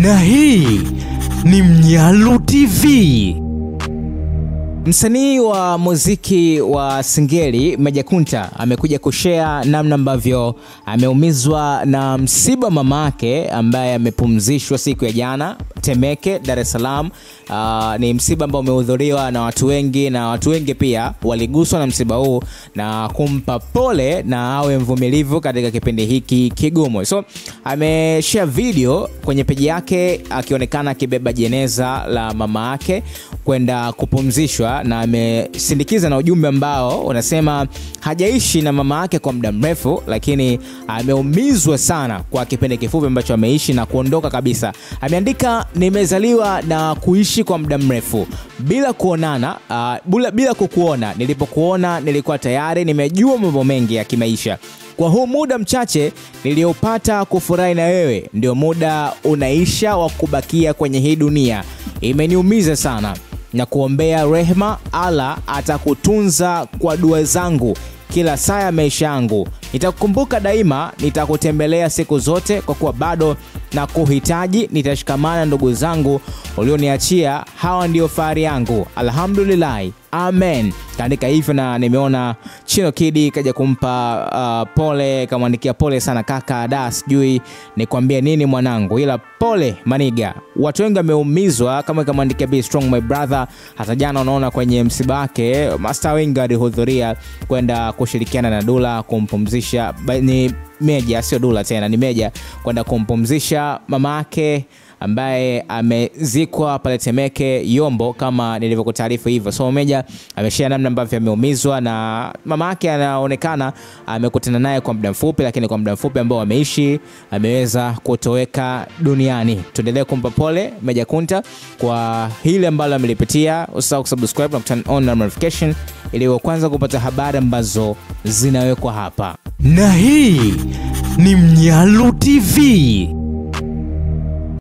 Na hii ni Mnyalu TV. Msanii wa muziki wa Singeli Meja Kunta amekuja kushare namna ambavyo ameumizwa na msiba mamake ambaye amepumzishwa siku ya jana Temeke, Dar es Salaam. Ni msiba ambao umehudhuriwa na watu wengi, na watu wengi pia waliguswa na msiba huu na kumpa pole na awe mvumilivu katika kipindi hiki kigumu. So ameshare video kwenye peji yake akionekana akibeba jeneza la mama yake kwenda kupumzishwa, na amesindikiza na ujumbe ambao unasema hajaishi na mama yake kwa muda mrefu, lakini ameumizwa sana kwa kipindi kifupi ambacho ameishi na kuondoka kabisa. Ameandika, nimezaliwa na kuishi kwa muda mrefu bila kuonana, bila kukuona. Nilipokuona nilikuwa tayari nimejua mambo mengi ya kimaisha. Kwa huu muda mchache niliopata kufurahi na wewe, ndio muda unaisha wa kubakia kwenye hii dunia. Imeniumiza sana na kuombea rehema. Allah atakutunza kwa dua zangu kila saa ya maisha yangu. Nitakukumbuka daima, nitakutembelea siku zote kwa kuwa bado na kuhitaji. Nitashikamana ndugu zangu ulioniachia, hawa ndio fahari yangu. Alhamdulillah, amen. Kaandika hivyo, na nimeona Chino Kid kaja kumpa pole, kamwandikia pole sana kaka, da sijui nikwambie nini mwanangu, ila pole maniga. Watu wengi wameumizwa, kama kamwandikia Be Strong my brother. Hata jana unaona kwenye msiba wake master wengi walihudhuria kwenda kushirikiana na Dula kumpumzisha. Ni Meja, sio Dula tena, ni Meja, kwenda kumpumzisha mama yake ambaye amezikwa pale Temeke Yombo, kama nilivyokutaarifu hivyo. So Meja ameshare namna ambavyo ameumizwa, na mama yake anaonekana amekutana naye kwa muda mfupi, lakini kwa muda mfupi ambao ameishi ameweza kutoweka duniani. Tuendelee kumpa pole Meja Kunta kwa hili ambalo amelipitia. Usisahau kusubscribe na turn on notification ili uwe kwanza kupata habari ambazo zinawekwa hapa. Na hii ni Mnyalu TV.